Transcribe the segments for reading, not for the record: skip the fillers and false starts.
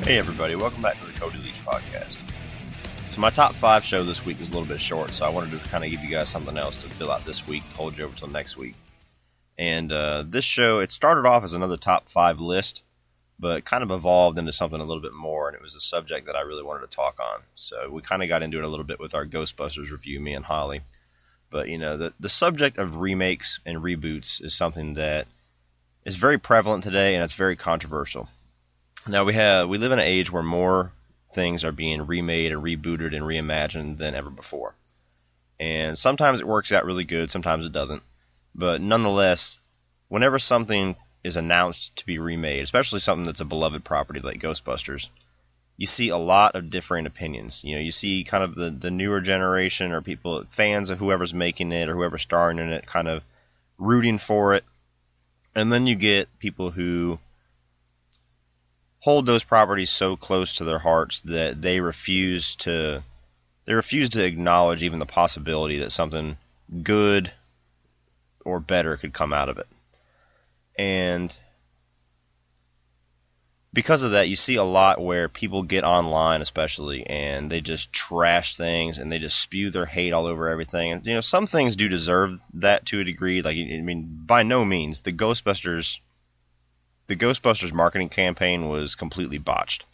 Hey everybody, welcome back to the Cody Leach podcast. So my top 5 show this week was a little bit short, so I wanted to kind of give you guys something else to fill out this week, to hold you over till next week. And this show, it started off as another top 5 list, but kind of evolved into something a little bit more, and it was a subject that I really wanted to talk on. So we kind of got into it a little bit with our Ghostbusters review, me and Holly. But you know, the subject of remakes and reboots is something that is very prevalent today, and it's very controversial. Now we live in an age where more things are being remade and rebooted and reimagined than ever before. And sometimes it works out really good, sometimes it doesn't. But nonetheless, whenever something is announced to be remade, especially something that's a beloved property like Ghostbusters, you see a lot of differing opinions. You know, you see kind of the newer generation or people, fans of whoever's making it or whoever's starring in it, kind of rooting for it. And then you get people who hold those properties so close to their hearts that they refuse to acknowledge even the possibility that something good or better could come out of it. And because of that, you see a lot where people get online especially and they just trash things and they just spew their hate all over everything. And you know, some things do deserve that to a degree. Like, I mean, by no means the Ghostbusters marketing campaign was completely botched.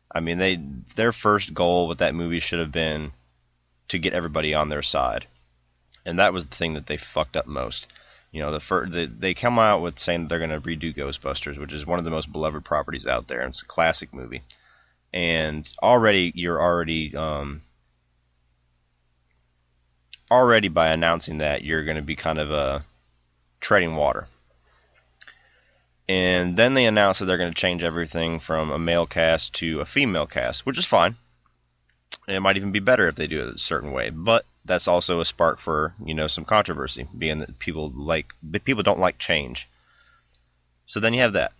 I mean, their first goal with that movie should have been to get everybody on their side, and that was the thing that they fucked up most. You know, they come out with saying that they're going to redo Ghostbusters, which is one of the most beloved properties out there, and it's a classic movie. And you're already by announcing that, you're going to be kind of treading water. And then they announced that they're going to change everything from a male cast to a female cast, which is fine. And it might even be better if they do it a certain way. But that's also a spark for, you know, some controversy, being that people don't like change. So then you have that.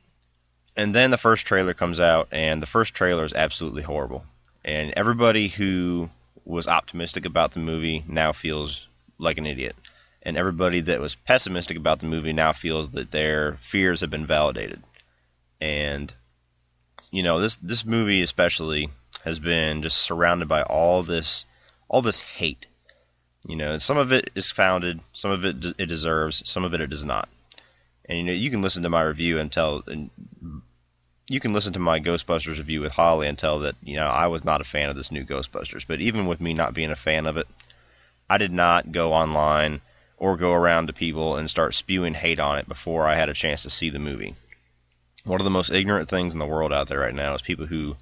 And then the first trailer comes out, and the first trailer is absolutely horrible. And everybody who was optimistic about the movie now feels like an idiot. And everybody that was pessimistic about the movie now feels that their fears have been validated. And, you know, this movie especially has been just surrounded by all this hate. You know, some of it is founded, some of it deserves, some of it does not. And, you know, you can listen to my review and you can listen to my Ghostbusters review with Holly and tell that, you know, I was not a fan of this new Ghostbusters. But even with me not being a fan of it, I did not go online or go around to people and start spewing hate on it before I had a chance to see the movie. One of the most ignorant things in the world out there right now is people who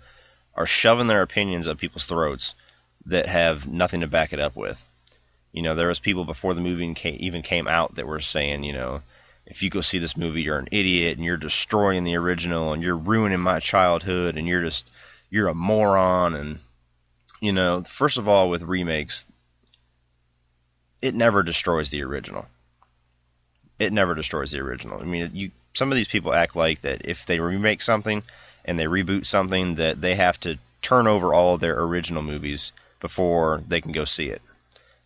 are shoving their opinions up people's throats that have nothing to back it up with. You know, there was people before the movie even came out that were saying, you know, if you go see this movie, you're an idiot and you're destroying the original and you're ruining my childhood and you're a moron. And, you know, first of all, with remakes, it never destroys the original. It never destroys the original. I mean, some of these people act like that if they remake something and they reboot something, that they have to turn over all of their original movies before they can go see it.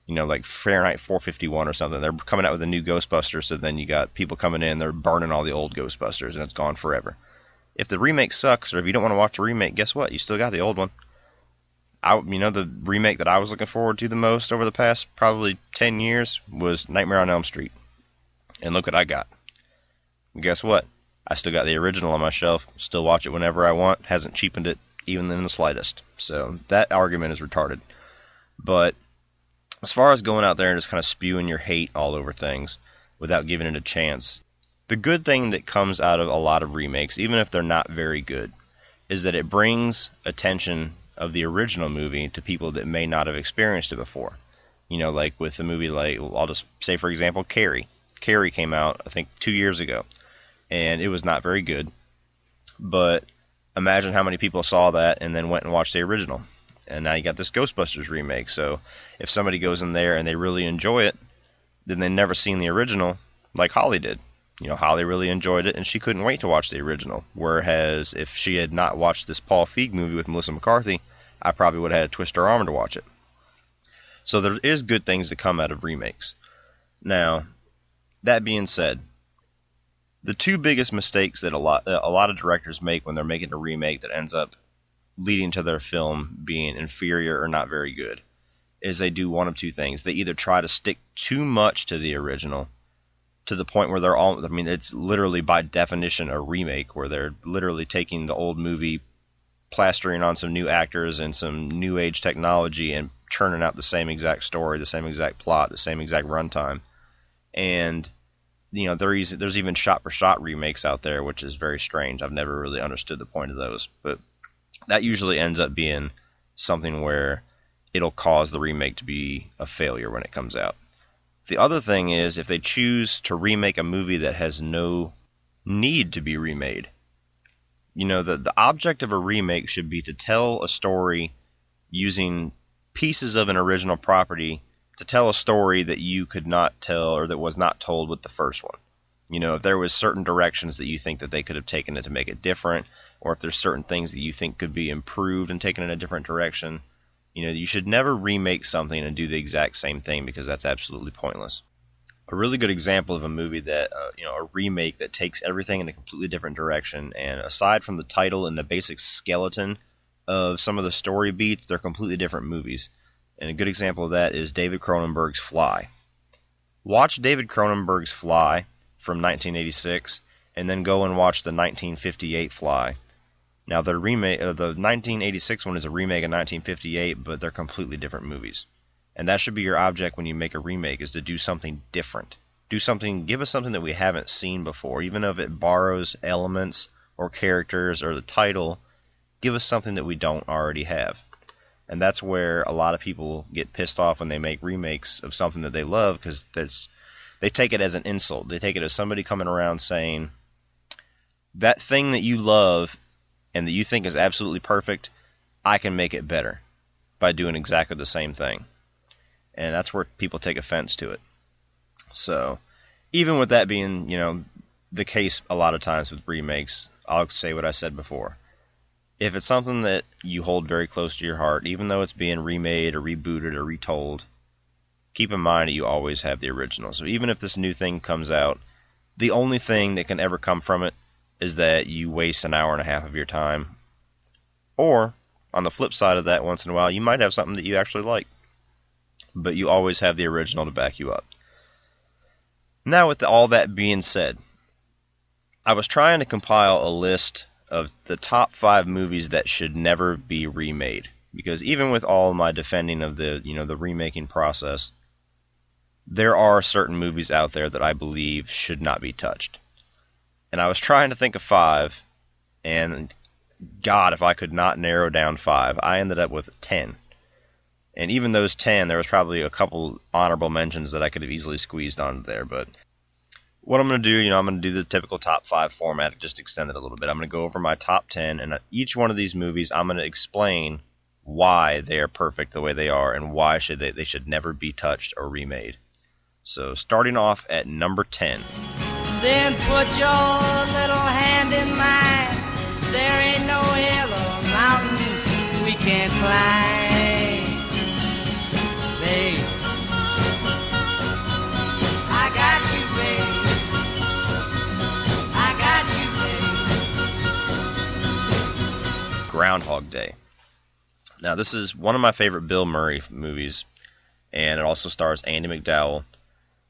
You know, like Fahrenheit 451 or something. They're coming out with a new Ghostbusters, so then you got people coming in, they're burning all the old Ghostbusters, and it's gone forever. If the remake sucks, or if you don't want to watch the remake, guess what? You still got the old one. The remake that I was looking forward to the most over the past probably 10 years was Nightmare on Elm Street. And look what I got. And guess what? I still got the original on my shelf. Still watch it whenever I want. Hasn't cheapened it even in the slightest. So that argument is retarded. But as far as going out there and just kind of spewing your hate all over things without giving it a chance, the good thing that comes out of a lot of remakes, even if they're not very good, is that it brings attention of the original movie to people that may not have experienced it before. You know, like with a movie like, I'll just say for example, Carrie. Carrie came out, I think, 2 years ago, and it was not very good. But imagine how many people saw that and then went and watched the original. And now you got this Ghostbusters remake. So if somebody goes in there and they really enjoy it, then they've never seen the original, like Holly did. You know, Holly really enjoyed it, and she couldn't wait to watch the original. Whereas if she had not watched this Paul Feig movie with Melissa McCarthy, I probably would have had to twist her arm to watch it. So there is good things to come out of remakes. Now, that being said, the two biggest mistakes that a lot of directors make when they're making a remake that ends up leading to their film being inferior or not very good is they do one of two things. They either try to stick too much to the original to the point where they're all, I mean, it's literally by definition a remake, where they're literally taking the old movie, plastering on some new actors and some new age technology and churning out the same exact story, the same exact plot, the same exact runtime. And there's even shot-for-shot remakes out there, which is very strange. I've never really understood the point of those. But that usually ends up being something where it'll cause the remake to be a failure when it comes out. The other thing is, if they choose to remake a movie that has no need to be remade, the object of a remake should be to tell a story using pieces of an original property to tell a story that you could not tell or that was not told with the first one. If there was certain directions that you think that they could have taken it to make it different, or if there's certain things that you think could be improved and taken in a different direction, you should never remake something and do the exact same thing, because that's absolutely pointless. A really good example of a movie that, a remake that takes everything in a completely different direction, and aside from the title and the basic skeleton of some of the story beats, they're completely different movies. And a good example of that is David Cronenberg's Fly. Watch David Cronenberg's Fly from 1986, and then go and watch the 1958 Fly. Now, the 1986 one is a remake of 1958, but they're completely different movies. And that should be your object when you make a remake, is to do something different. Give us something that we haven't seen before, even if it borrows elements or characters or the title. Give us something that we don't already have. And that's where a lot of people get pissed off when they make remakes of something that they love, because they take it as an insult. They take it as somebody coming around saying, that thing that you love and that you think is absolutely perfect, I can make it better by doing exactly the same thing. And that's where people take offense to it. So, even with that being, the case a lot of times with remakes, I'll say what I said before. If it's something that you hold very close to your heart, even though it's being remade or rebooted or retold, keep in mind that you always have the original. So even if this new thing comes out, the only thing that can ever come from it is that you waste an hour and a half of your time. Or, on the flip side of that, once in a while, you might have something that you actually like. But you always have the original to back you up. Now, with all that being said, I was trying to compile a list of the top 5 movies that should never be remade. Because even with all my defending of the remaking process, there are certain movies out there that I believe should not be touched. And I was trying to think of 5, and God, if I could not narrow down 5, I ended up with 10. And even those 10, there was probably a couple honorable mentions that I could have easily squeezed onto there. But what I'm going to do, I'm going to do the typical top 5 format, just extend it a little bit. I'm going to go over my top 10, and each one of these movies, I'm going to explain why they are perfect the way they are and why they should never be touched or remade. So starting off at number 10. Then put your little hand in mine. There ain't no hill or mountain we can't climb. Babe, I got you, babe. I got you, babe. Groundhog Day. Now, this is one of my favorite Bill Murray movies, and it also stars Andie MacDowell.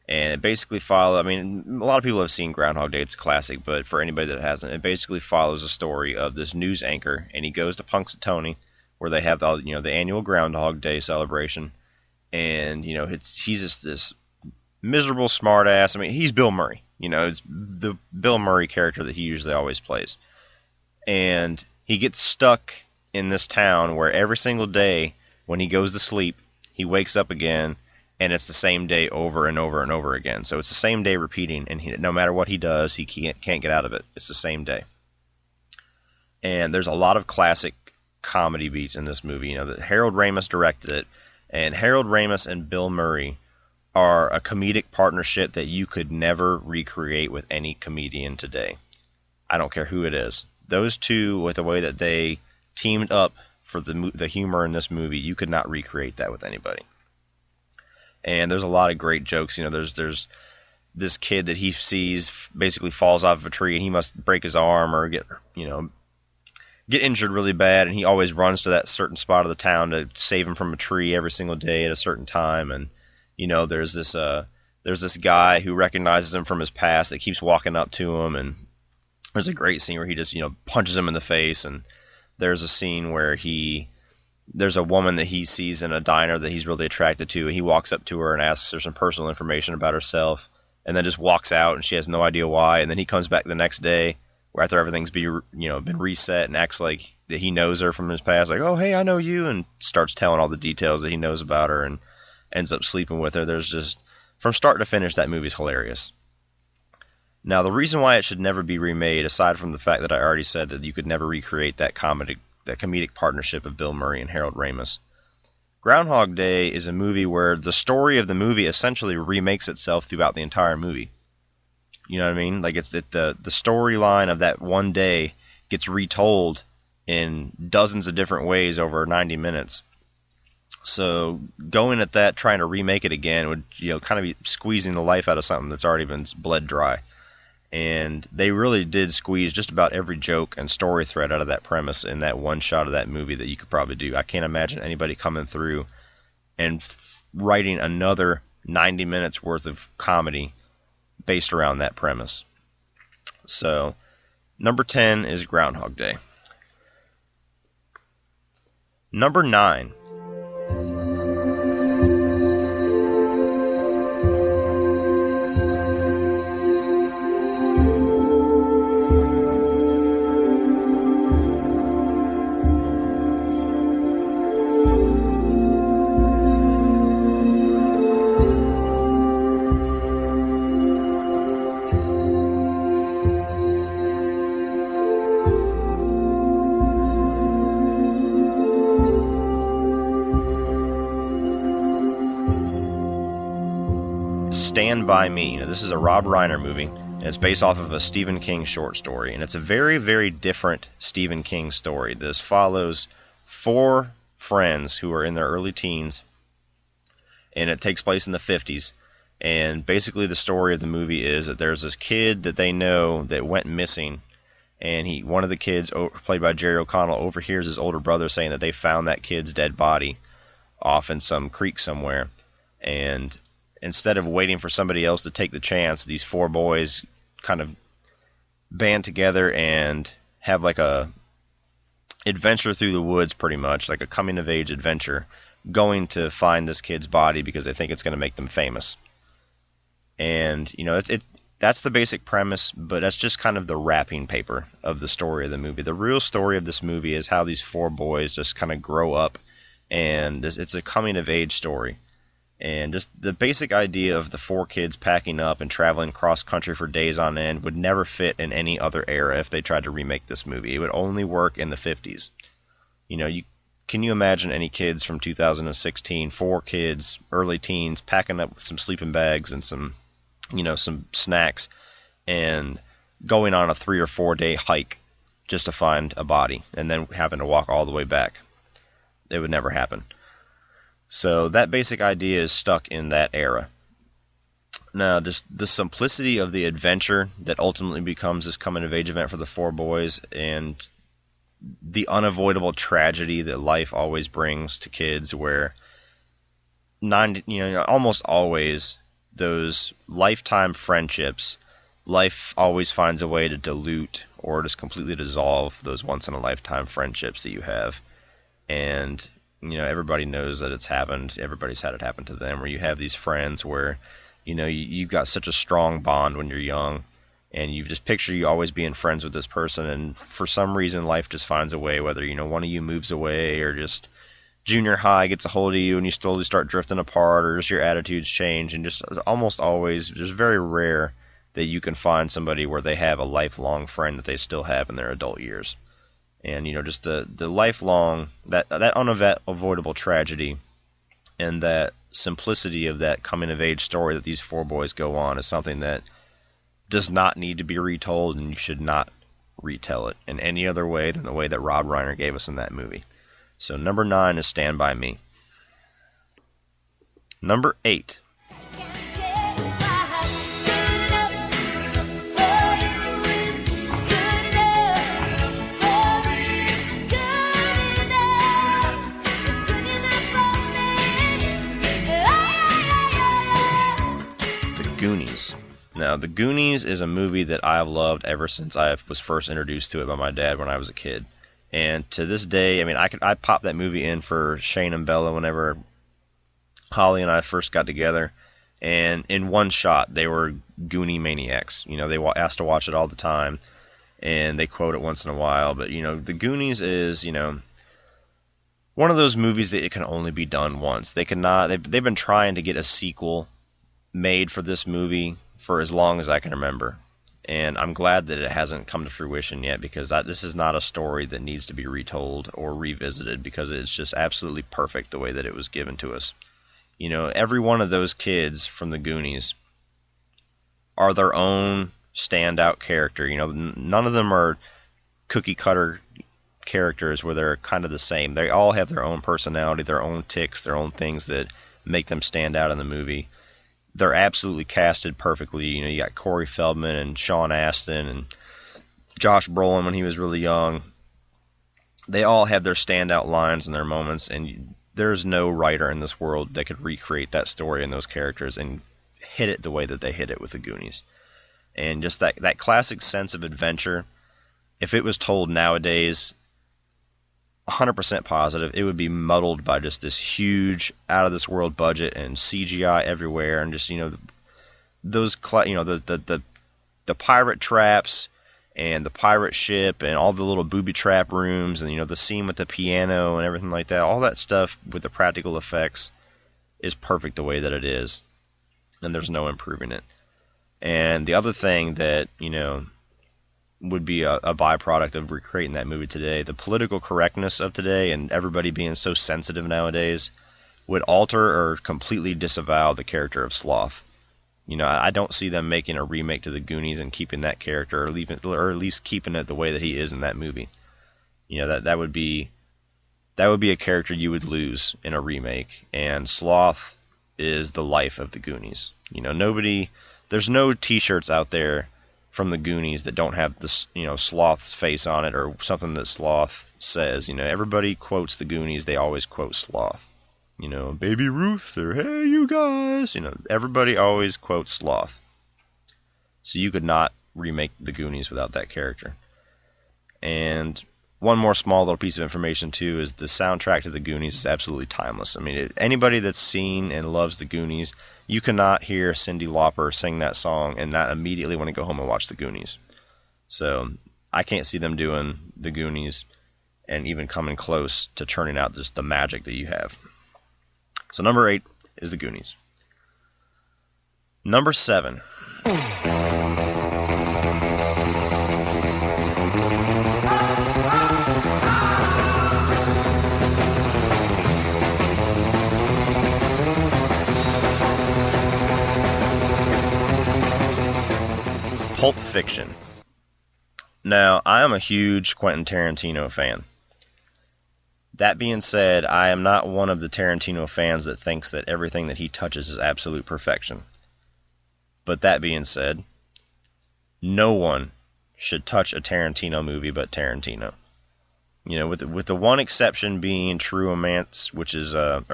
And it basically follows, a lot of people have seen Groundhog Day, it's a classic, but for anybody that hasn't, it basically follows a story of this news anchor, and he goes to Punxsutawney, where they have the annual Groundhog Day celebration, and, he's just this miserable smartass. He's Bill Murray, it's the Bill Murray character that he usually always plays. And he gets stuck in this town where every single day when he goes to sleep, he wakes up again, and it's the same day over and over and over again. So it's the same day repeating, and no matter what he does, he can't get out of it. It's the same day. And there's a lot of classic comedy beats in this movie. That Harold Ramis directed it, and Harold Ramis and Bill Murray are a comedic partnership that you could never recreate with any comedian today. I don't care who it is. Those two, with the way that they teamed up for the humor in this movie, you could not recreate that with anybody. And there's a lot of great jokes. There's this kid that he sees basically falls off of a tree, and he must break his arm or get, get injured really bad, and he always runs to that certain spot of the town to save him from a tree every single day at a certain time. And there's this guy who recognizes him from his past that keeps walking up to him, and there's a great scene where he just punches him in the face. And there's a scene where there's a woman that he sees in a diner that he's really attracted to, and he walks up to her and asks her some personal information about herself, and then just walks out, and she has no idea why. And then he comes back the next day after everything's been reset, and acts like that he knows her from his past, like, oh, hey, I know you, and starts telling all the details that he knows about her and ends up sleeping with her. There's just, from start to finish, that movie's hilarious. Now, the reason why it should never be remade, aside from the fact that I already said that you could never recreate that comedic partnership of Bill Murray and Harold Ramis, Groundhog Day is a movie where the story of the movie essentially remakes itself throughout the entire movie. You know what I mean? Like, the storyline of that one day gets retold in dozens of different ways over 90 minutes. So going at that, trying to remake it again, would kind of be squeezing the life out of something that's already been bled dry. And they really did squeeze just about every joke and story thread out of that premise in that one shot of that movie that you could probably do. I can't imagine anybody coming through and writing another 90 minutes worth of comedy based around that premise. So, number 10 is Groundhog Day. Number 9. Stand By Me. Now, this is a Rob Reiner movie, and it's based off of a Stephen King short story, and it's a very, very different Stephen King story. This follows 4 friends who are in their early teens, and it takes place in the 50s, and basically the story of the movie is that there's this kid that they know that went missing, and one of the kids, played by Jerry O'Connell, overhears his older brother saying that they found that kid's dead body off in some creek somewhere, and instead of waiting for somebody else to take the chance, these 4 boys kind of band together and have like a adventure through the woods, pretty much like a coming of age adventure, going to find this kid's body because they think it's going to make them famous. And that's the basic premise, but that's just kind of the wrapping paper of the story of the movie. The real story of this movie is how these 4 boys just kind of grow up, and it's a coming of age story. And just the basic idea of the 4 kids packing up and traveling cross country for days on end would never fit in any other era if they tried to remake this movie. It would only work in the 50s. Can you imagine any kids from 2016, 4 kids, early teens, packing up with some sleeping bags and some snacks and going on a 3 or 4 day hike just to find a body and then having to walk all the way back? It would never happen. So that basic idea is stuck in that era. Now, just the simplicity of the adventure that ultimately becomes this coming-of-age event for the 4 boys, and the unavoidable tragedy that life always brings to kids, where almost always those lifetime friendships, life always finds a way to dilute or just completely dissolve those once-in-a-lifetime friendships that you have. And everybody knows that it's happened. Everybody's had it happen to them, where you have these friends where, you've got such a strong bond when you're young, and you just picture you always being friends with this person, and for some reason life just finds a way, whether, one of you moves away, or just junior high gets a hold of you and you slowly start drifting apart, or just your attitudes change, and just almost always, just very rare that you can find somebody where they have a lifelong friend that they still have in their adult years. And, just the lifelong, that unavoidable tragedy and that simplicity of that coming-of-age story that these 4 boys go on is something that does not need to be retold, and you should not retell it in any other way than the way that Rob Reiner gave us in that movie. So number 9 is Stand By Me. Number 8. Now, The Goonies is a movie that I have loved ever since I was first introduced to it by my dad when I was a kid. And to this day, I mean, I popped that movie in for Shane and Bella whenever Holly and I first got together, and in one shot, they were Goonie maniacs. You know, they asked to watch it all the time, and they quote it once in a while. But, you know, The Goonies is, you know, one of those movies that it can only be done once. They've been trying to get a sequel made for this movie for as long as I can remember. And I'm glad that it hasn't come to fruition yet, because this is not a story that needs to be retold or revisited, because it's just absolutely perfect the way that it was given to us. You know, every one of those kids from the Goonies are their own standout character. You know, none of them are cookie cutter characters where they're kind of the same. They all have their own personality, their own tics, their own things that make them stand out in the movie. They're absolutely casted perfectly. You know, you got Corey Feldman and Sean Astin and Josh Brolin when he was really young. They all have their standout lines and their moments, and there's no writer in this world that could recreate that story and those characters and hit it the way that they hit it with the Goonies. And just that classic sense of adventure, if it was told nowadays, 100% positive, it would be muddled by just this huge, out-of-this-world budget and CGI everywhere, and just, you know, the pirate traps and the pirate ship and all the little booby trap rooms and, you know, the scene with the piano and everything like that. All that stuff with the practical effects is perfect the way that it is, and there's no improving it. And the other thing that, you know, would be a byproduct of recreating that movie today, the political correctness of today and everybody being so sensitive nowadays, would alter or completely disavow the character of Sloth. You know, I don't see them making a remake to the Goonies and keeping that character, or at least keeping it the way that he is in that movie. You know, that would be a character you would lose in a remake, and Sloth is the life of the Goonies. You know, there's no t-shirts out there from the Goonies that don't have this, you know, Sloth's face on it or something that Sloth says. You know, everybody quotes the Goonies, they always quote Sloth. You know, Baby Ruth, or hey, you guys. You know, everybody always quotes Sloth. So you could not remake the Goonies without that character. And one more small little piece of information, too, is the soundtrack to the Goonies is absolutely timeless. I mean, anybody that's seen and loves the Goonies, you cannot hear Cyndi Lauper sing that song and not immediately want to go home and watch the Goonies. So I can't see them doing the Goonies and even coming close to churning out just the magic that you have. So number 8 is the Goonies. Number 7. Pulp Fiction. Now, I am a huge Quentin Tarantino fan. That being said, I am not one of the Tarantino fans that thinks that everything that he touches is absolute perfection. But that being said, no one should touch a Tarantino movie but Tarantino. You know, with the one exception being True Romance, which is a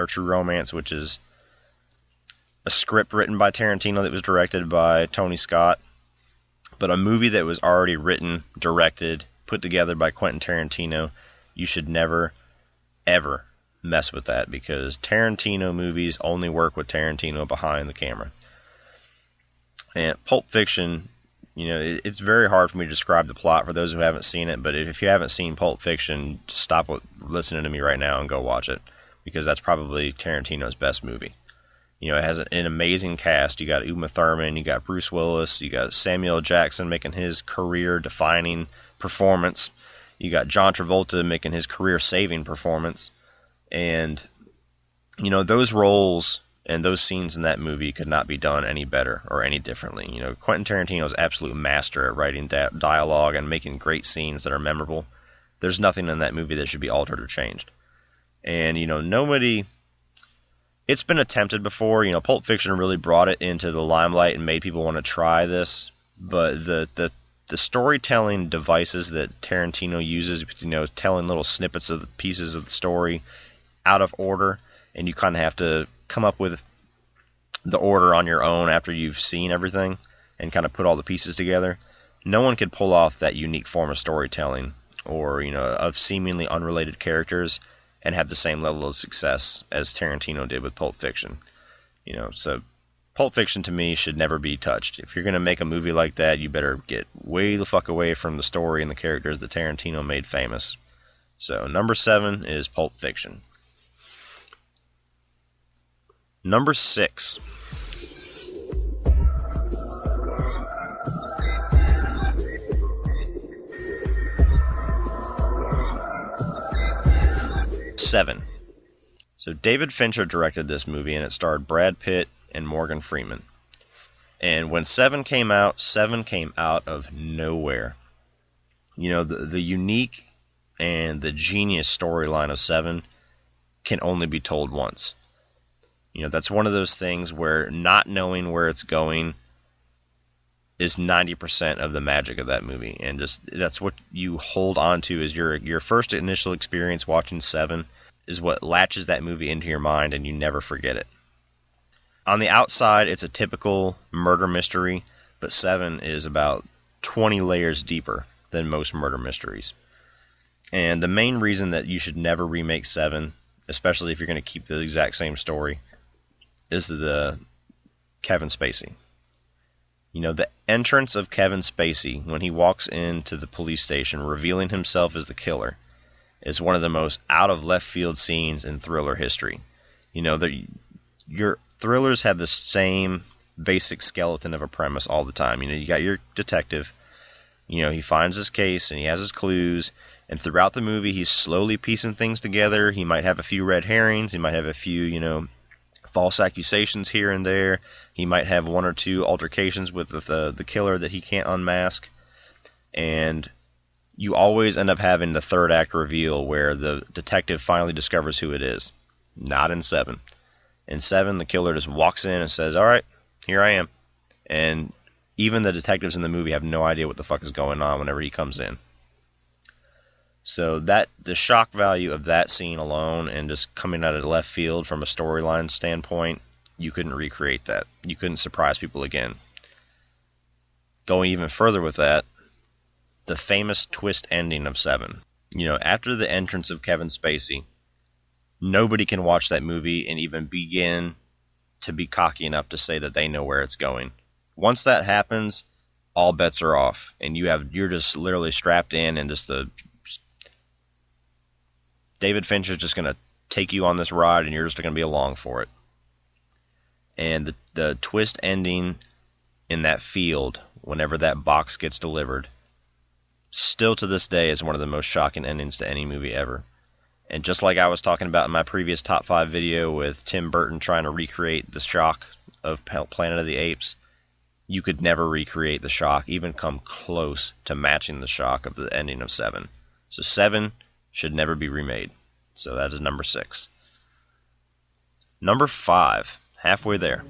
script written by Tarantino that was directed by Tony Scott. But a movie that was already written, directed, put together by Quentin Tarantino, you should never, ever mess with that, because Tarantino movies only work with Tarantino behind the camera. And Pulp Fiction, you know, it's very hard for me to describe the plot for those who haven't seen it, but if you haven't seen Pulp Fiction, stop listening to me right now and go watch it, because that's probably Tarantino's best movie. You know, it has an amazing cast. You got Uma Thurman, you got Bruce Willis, you got Samuel L. Jackson making his career-defining performance. You got John Travolta making his career-saving performance. And, you know, those roles and those scenes in that movie could not be done any better or any differently. You know, Quentin Tarantino is an absolute master at writing dialogue and making great scenes that are memorable. There's nothing in that movie that should be altered or changed. And, you know, it's been attempted before. You know, Pulp Fiction really brought it into the limelight and made people want to try this. But the storytelling devices that Tarantino uses, you know, telling little snippets of the pieces of the story out of order, and you kind of have to come up with the order on your own after you've seen everything, and kind of put all the pieces together, no one could pull off that unique form of storytelling, or of seemingly unrelated characters, and have the same level of success as Tarantino did with Pulp Fiction. So Pulp Fiction to me should never be touched. If you're going to make a movie like that, you better get way the fuck away from the story and the characters that Tarantino made famous. So number 7 is Pulp Fiction. Number 6. Seven. So David Fincher directed this movie, and it starred Brad Pitt and Morgan Freeman. And when 7 came out of nowhere. The unique and the genius storyline of 7 can only be told once. That's one of those things where not knowing where it's going is 90% of the magic of that movie. And that's what you hold on to as your first initial experience watching 7 is what latches that movie into your mind, and you never forget it. On the outside, it's a typical murder mystery, but 7 is about 20 layers deeper than most murder mysteries. And the main reason that you should never remake 7, especially if you're going to keep the exact same story, is the Kevin Spacey. The entrance of Kevin Spacey when he walks into the police station revealing himself as the killer is one of the most out of left field scenes in thriller history. Your thrillers have the same basic skeleton of a premise all the time. You got your detective, he finds his case and he has his clues, and throughout the movie he's slowly piecing things together. He might have a few red herrings, he might have a few, false accusations here and there. He might have one or two altercations with the killer that he can't unmask. And you always end up having the third act reveal where the detective finally discovers who it is. Not in 7. In 7, the killer just walks in and says, "All right, here I am." And even the detectives in the movie have no idea what the fuck is going on whenever he comes in. So the shock value of that scene alone, and just coming out of left field from a storyline standpoint, you couldn't recreate that. You couldn't surprise people again. Going even further with that, the famous twist ending of 7. After the entrance of Kevin Spacey, nobody can watch that movie and even begin to be cocky enough to say that they know where it's going. Once that happens, all bets are off, and you're just literally strapped in, and David Fincher's just going to take you on this ride, and you're just going to be along for it. And the twist ending in that field, whenever that box gets delivered, still to this day is one of the most shocking endings to any movie ever. And just like I was talking about in my previous top 5 video with Tim Burton trying to recreate the shock of Planet of the Apes, you could never recreate the shock, even come close to matching the shock of the ending of 7. So 7 should never be remade. So that is number 6. Number 5, halfway there.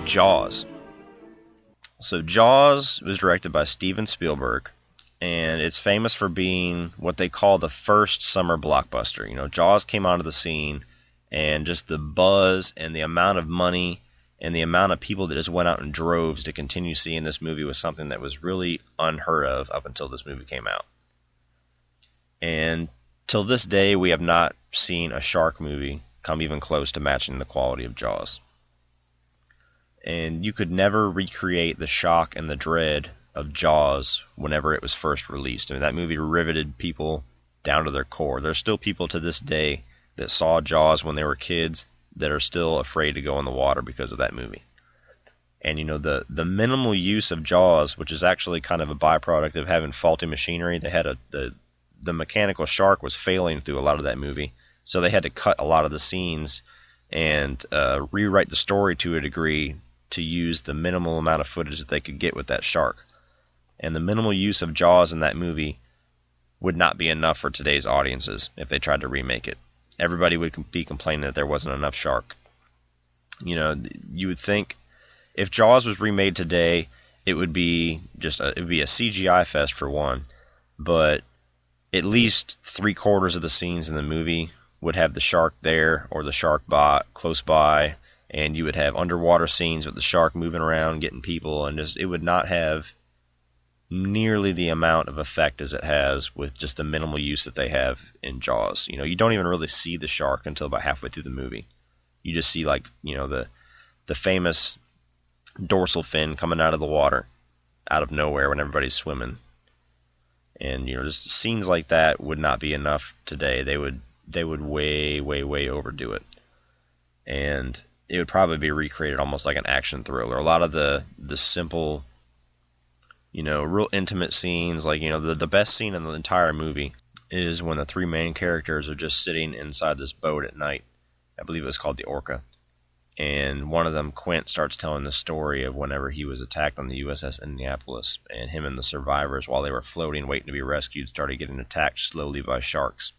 Jaws. So Jaws was directed by Steven Spielberg, and it's famous for being what they call the first summer blockbuster. Jaws came onto the scene, and just the buzz and the amount of money and the amount of people that just went out in droves to continue seeing this movie was something that was really unheard of up until this movie came out. And till this day, we have not seen a shark movie come even close to matching the quality of Jaws. And you could never recreate the shock and the dread of Jaws whenever it was first released. That movie riveted people down to their core. There's still people to this day that saw Jaws when they were kids that are still afraid to go in the water because of that movie. And the minimal use of Jaws, which is actually kind of a byproduct of having faulty machinery. They had the mechanical shark was failing through a lot of that movie, so they had to cut a lot of the scenes and rewrite the story to a degree to use the minimal amount of footage that they could get with that shark. And the minimal use of Jaws in that movie would not be enough for today's audiences if they tried to remake it. Everybody would be complaining that there wasn't enough shark. You would think if Jaws was remade today it would be it would be a CGI fest for one, but at least 3/4 of the scenes in the movie would have the shark there or the shark close by, and you would have underwater scenes with the shark moving around, getting people, and it would not have nearly the amount of effect as it has with just the minimal use that they have in Jaws. You don't even really see the shark until about halfway through the movie. You just see the famous dorsal fin coming out of the water out of nowhere when everybody's swimming. And just scenes like that would not be enough today. They would way overdo it. And it would probably be recreated almost like an action thriller. A lot of the simple, real intimate scenes, like, the best scene in the entire movie is when the three main characters are just sitting inside this boat at night. I believe it was called the Orca. And one of them, Quint, starts telling the story of whenever he was attacked on the USS Indianapolis, and him and the survivors, while they were floating waiting to be rescued, started getting attacked slowly by sharks.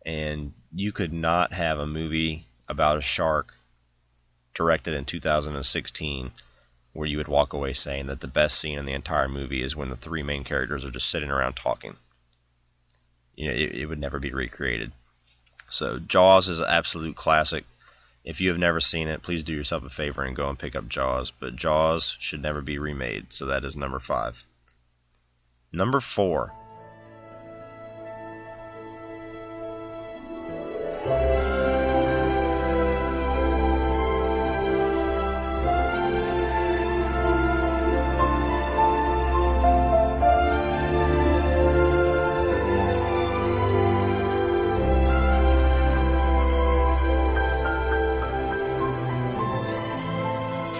And you could not have a movie about a shark directed in 2016 where you would walk away saying that the best scene in the entire movie is when the three main characters are just sitting around talking. It would never be recreated. So Jaws is an absolute classic. If you have never seen it, please do yourself a favor and go and pick up Jaws. But Jaws should never be remade, so that is number 5. Number 4.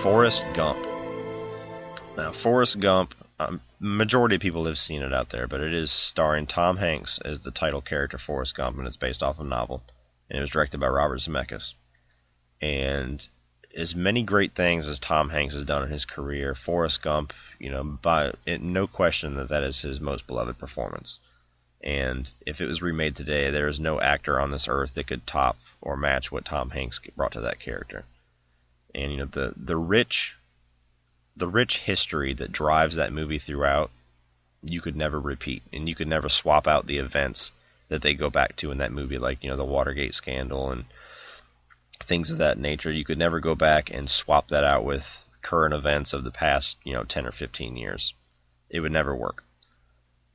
Forrest Gump. Now, Forrest Gump, majority of people have seen it out there, but it is starring Tom Hanks as the title character, Forrest Gump, and it's based off a novel, and it was directed by Robert Zemeckis. And as many great things as Tom Hanks has done in his career, Forrest Gump, no question that is his most beloved performance. And if it was remade today, there is no actor on this earth that could top or match what Tom Hanks brought to that character. And the rich history that drives that movie throughout, you could never repeat, and you could never swap out the events that they go back to in that movie, like the Watergate scandal and things of that nature. You could never go back and swap that out with current events of the past 10 or 15 years. It would never work.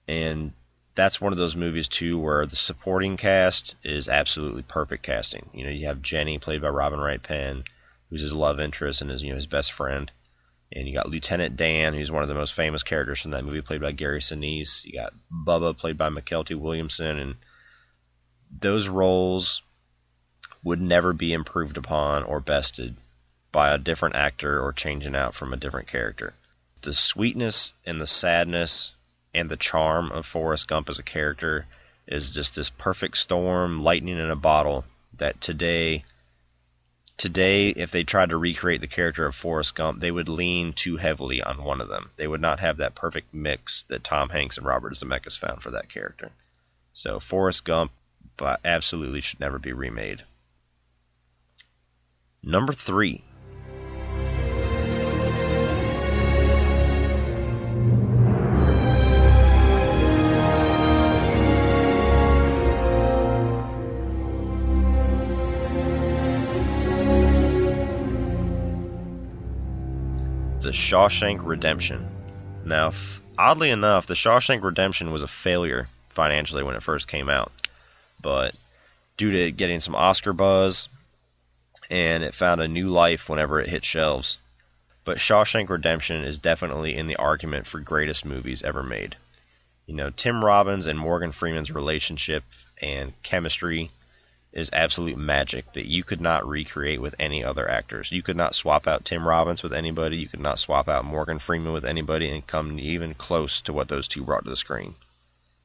And that's one of those movies too where the supporting cast is absolutely perfect casting. You have Jenny, played by Robin Wright Penn, who's his love interest and his best friend. And you got Lieutenant Dan, who's one of the most famous characters from that movie, played by Gary Sinise. You got Bubba, played by McKelty Williamson. And those roles would never be improved upon or bested by a different actor or changing out from a different character. The sweetness and the sadness and the charm of Forrest Gump as a character is just this perfect storm, lightning in a bottle, that today, if they tried to recreate the character of Forrest Gump, they would lean too heavily on one of them. They would not have that perfect mix that Tom Hanks and Robert Zemeckis found for that character. So Forrest Gump absolutely should never be remade. Number 3. The Shawshank Redemption. Now, oddly enough, The Shawshank Redemption was a failure financially when it first came out, but due to getting some Oscar buzz, and it found a new life whenever it hit shelves. But Shawshank Redemption is definitely in the argument for greatest movies ever made. Tim Robbins and Morgan Freeman's relationship and chemistry is absolute magic that you could not recreate with any other actors. You could not swap out Tim Robbins with anybody. You could not swap out Morgan Freeman with anybody and come even close to what those two brought to the screen.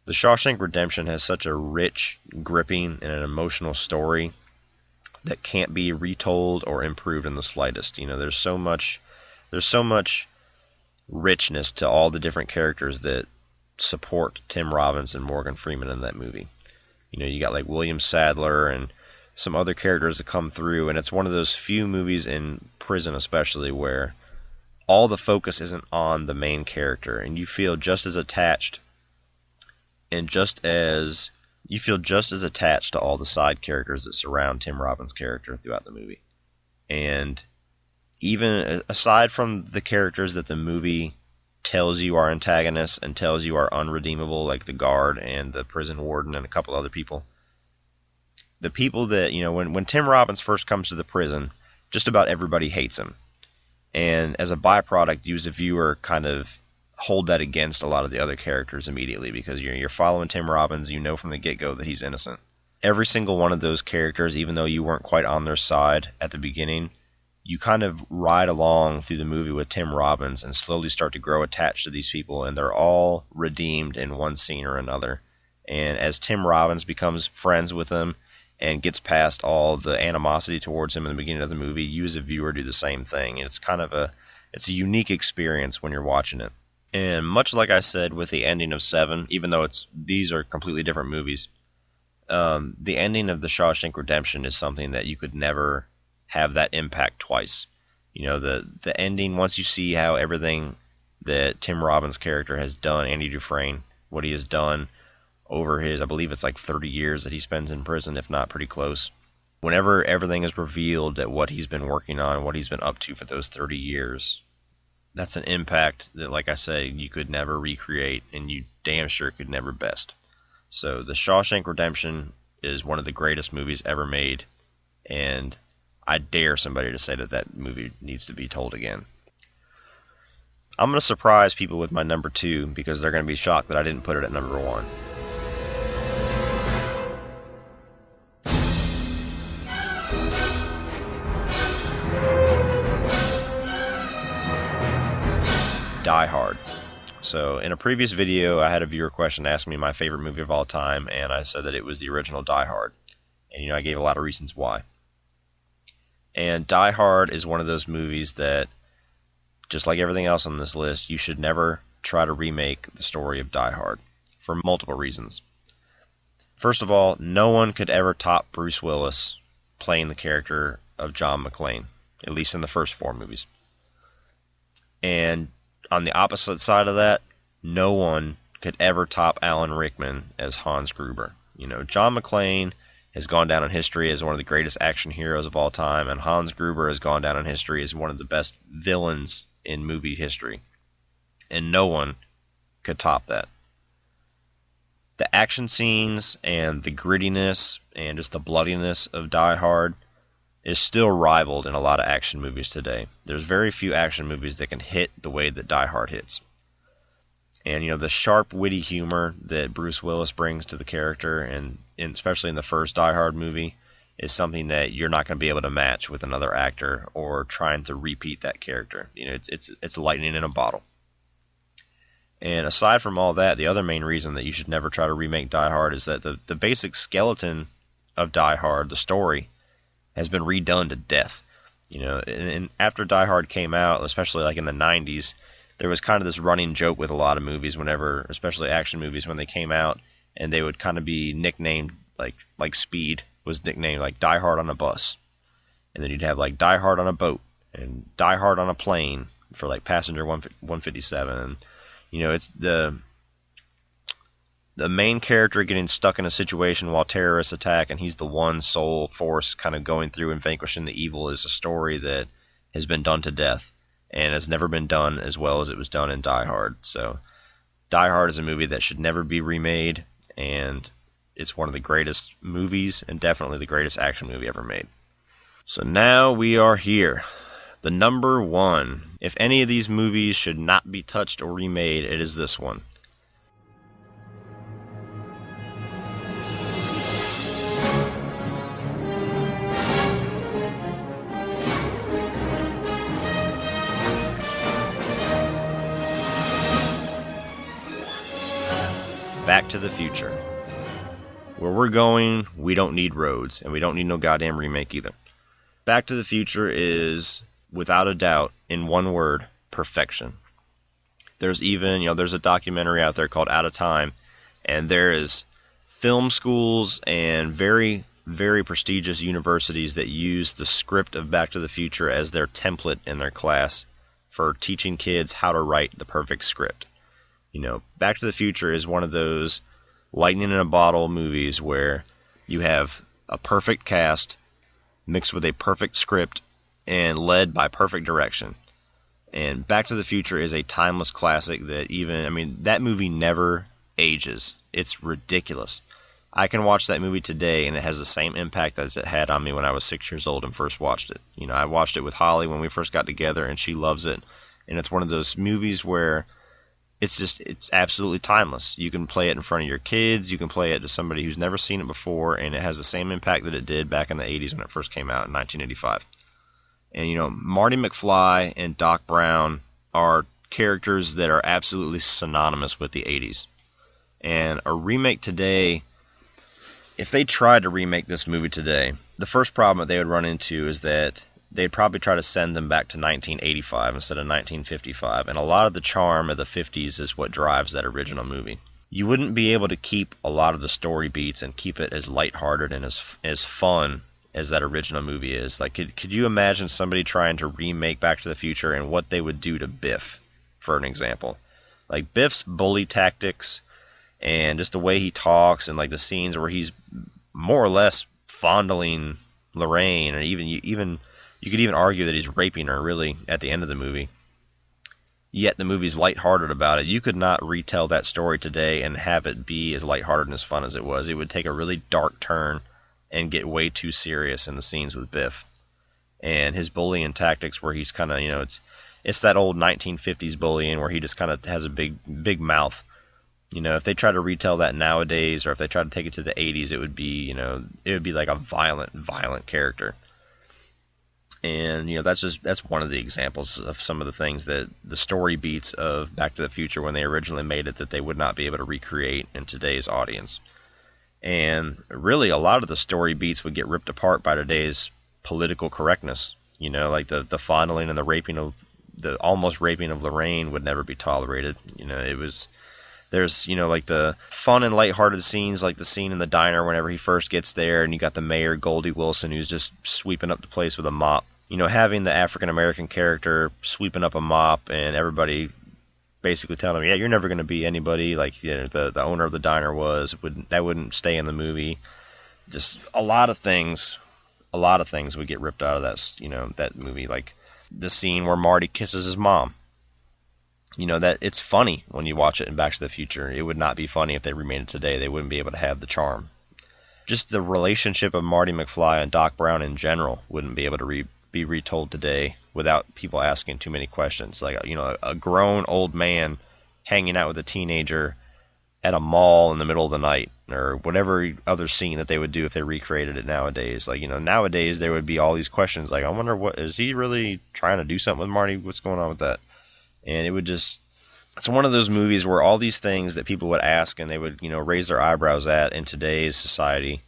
The Shawshank Redemption has such a rich, gripping, and an emotional story that can't be retold or improved in the slightest. There's so much richness to all the different characters that support Tim Robbins and Morgan Freeman in that movie. You got like William Sadler and some other characters that come through, and it's one of those few movies in prison especially where all the focus isn't on the main character, and you feel just as attached to all the side characters that surround Tim Robbins' character throughout the movie. And even aside from the characters that the movie tells you are antagonists and tells you are unredeemable, like the guard and the prison warden and a couple other people, the people that, when Tim Robbins first comes to the prison, just about everybody hates him. And as a byproduct, you as a viewer kind of hold that against a lot of the other characters immediately, because you're following Tim Robbins, you know from the get-go that he's innocent. Every single one of those characters, even though you weren't quite on their side at the beginning, you kind of ride along through the movie with Tim Robbins and slowly start to grow attached to these people, and they're all redeemed in one scene or another. And as Tim Robbins becomes friends with them and gets past all the animosity towards him in the beginning of the movie, you as a viewer do the same thing. And it's kind of a unique experience when you're watching it. And much like I said with the ending of 7, even though these are completely different movies, the ending of The Shawshank Redemption is something that you could never have that impact twice. The ending, once you see how everything that Tim Robbins' character has done, Andy Dufresne, what he has done over his, I believe it's like 30 years that he spends in prison, if not pretty close. Whenever everything is revealed that what he's been working on, what he's been up to for those 30 years, that's an impact that, like I say, you could never recreate, and you damn sure could never best. So The Shawshank Redemption is one of the greatest movies ever made, and I dare somebody to say that movie needs to be told again. I'm going to surprise people with my number 2, because they're going to be shocked that I didn't put it at number 1. Die Hard. So in a previous video, I had a viewer question ask me my favorite movie of all time, and I said that it was the original Die Hard. And I gave a lot of reasons why. And Die Hard is one of those movies that, just like everything else on this list, you should never try to remake the story of Die Hard, for multiple reasons. First of all, no one could ever top Bruce Willis playing the character of John McClane, at least in the first 4 movies. And on the opposite side of that, no one could ever top Alan Rickman as Hans Gruber. John McClane has gone down in history as one of the greatest action heroes of all time, and Hans Gruber has gone down in history as one of the best villains in movie history. And no one could top that. The action scenes and the grittiness and just the bloodiness of Die Hard is still rivaled in a lot of action movies today. There's very few action movies that can hit the way that Die Hard hits. And, the sharp, witty humor that Bruce Willis brings to the character, and especially in the first Die Hard movie, is something that you're not going to be able to match with another actor or trying to repeat that character. It's lightning in a bottle. And aside from all that, the other main reason that you should never try to remake Die Hard is that the basic skeleton of Die Hard, the story, has been redone to death. And after Die Hard came out, especially like in the 90s, there was kind of this running joke with a lot of movies whenever, especially action movies, when they came out, and they would kind of be nicknamed, like Speed was nicknamed like Die Hard on a bus. And then you'd have like Die Hard on a boat and Die Hard on a plane for like Passenger 157. And, it's the main character getting stuck in a situation while terrorists attack, and he's the one sole force kind of going through and vanquishing the evil, is a story that has been done to death and has never been done as well as it was done in Die Hard. So Die Hard is a movie that should never be remade, and it's one of the greatest movies and definitely the greatest action movie ever made. So now we are here. The number 1. If any of these movies should not be touched or remade, it is this one. Back to the Future. Where we're going, we don't need roads, and we don't need no goddamn remake either. Back to the Future is, without a doubt, in one word, perfection. There's even, there's a documentary out there called Out of Time, and there is film schools and very, very prestigious universities that use the script of Back to the Future as their template in their class for teaching kids how to write the perfect script. Back to the Future is one of those lightning in a bottle movies where you have a perfect cast mixed with a perfect script and led by perfect direction. And Back to the Future is a timeless classic that that movie never ages. It's ridiculous. I can watch that movie today and it has the same impact as it had on me when I was 6 years old and first watched it. I watched it with Holly when we first got together and she loves it. And it's one of those movies where it's absolutely timeless. You can play it in front of your kids, you can play it to somebody who's never seen it before, and it has the same impact that it did back in the 80s when it first came out in 1985. And Marty McFly and Doc Brown are characters that are absolutely synonymous with the 80s. And a remake today, if they tried to remake this movie today, the first problem that they would run into is that they'd probably try to send them back to 1985 instead of 1955, and a lot of the charm of the 50s is what drives that original movie. You wouldn't be able to keep a lot of the story beats and keep it as lighthearted and as fun as that original movie is. Like, could you imagine somebody trying to remake Back to the Future and what they would do to Biff, for an example? Like, Biff's bully tactics and just the way he talks and like the scenes where he's more or less fondling Lorraine, and you could even argue that he's raping her, really, at the end of the movie. Yet the movie's lighthearted about it. You could not retell that story today and have it be as lighthearted and as fun as it was. It would take a really dark turn and get way too serious in the scenes with Biff. And his bullying tactics where he's kind of, it's that old 1950s bullying where he just kind of has a big mouth. If they try to retell that nowadays, or if they try to take it to the 80s, it would be like a violent character. And that's one of the examples of some of the things that the story beats of Back to the Future when they originally made it that they would not be able to recreate in today's audience. And really, a lot of the story beats would get ripped apart by today's political correctness. Like the fondling and the almost raping of Lorraine would never be tolerated. There's like the fun and lighthearted scenes, like the scene in the diner whenever he first gets there, and you got the mayor, Goldie Wilson, who's just sweeping up the place with a mop. Having the African-American character sweeping up a mop and everybody basically telling him, yeah, you're never going to be anybody like the owner of the diner was, that wouldn't stay in the movie. Just a lot of things would get ripped out of that movie, like the scene where Marty kisses his mom. That it's funny when you watch it in Back to the Future. It would not be funny if they remade it today. They wouldn't be able to have the charm. Just the relationship of Marty McFly and Doc Brown in general wouldn't be able to be retold today without people asking too many questions. Like, a grown old man hanging out with a teenager at a mall in the middle of the night, or whatever other scene that they would do if they recreated it nowadays. Like, nowadays there would be all these questions like, I wonder, what is he really trying to do something with Marty? What's going on with that? And it's one of those movies where all these things that people would ask and they would, raise their eyebrows at in today's society,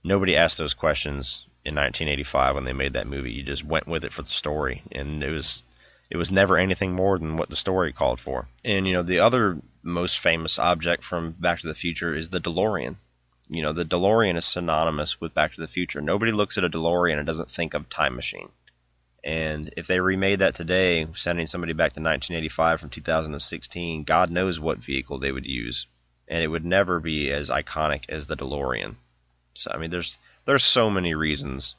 nobody asked those questions in 1985 when they made that movie. You just went with it for the story, and it was never anything more than what the story called for. And, the other most famous object from Back to the Future is the DeLorean. The DeLorean is synonymous with Back to the Future. Nobody looks at a DeLorean and doesn't think of time machine. And if they remade that today, sending somebody back to 1985 from 2016, God knows what vehicle they would use. And it would never be as iconic as the DeLorean. So, there's so many reasons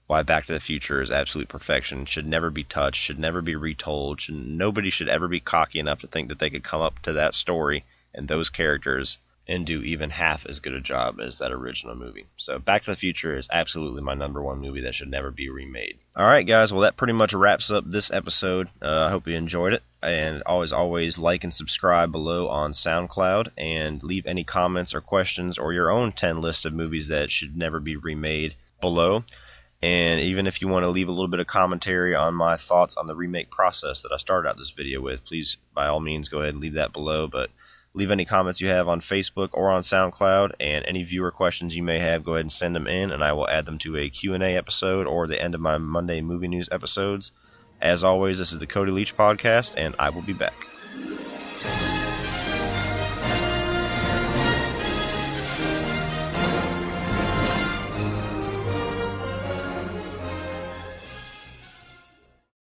why Back to the Future is absolute perfection, should never be touched, should never be retold. Nobody should ever be cocky enough to think that they could come up to that story and those characters and do even half as good a job as that original movie. So Back to the Future is absolutely my number one movie that should never be remade. Alright guys, well that pretty much wraps up this episode. I hope you enjoyed it, and always like and subscribe below on SoundCloud, and leave any comments or questions or your own 10 list of movies that should never be remade below. And even if you want to leave a little bit of commentary on my thoughts on the remake process that I started out this video with, please by all means go ahead and leave that below. But leave any comments you have on Facebook or on SoundCloud, and any viewer questions you may have, go ahead and send them in, and I will add them to a Q&A episode or the end of my Monday movie news episodes. As always, this is the Cody Leach podcast, and I will be back.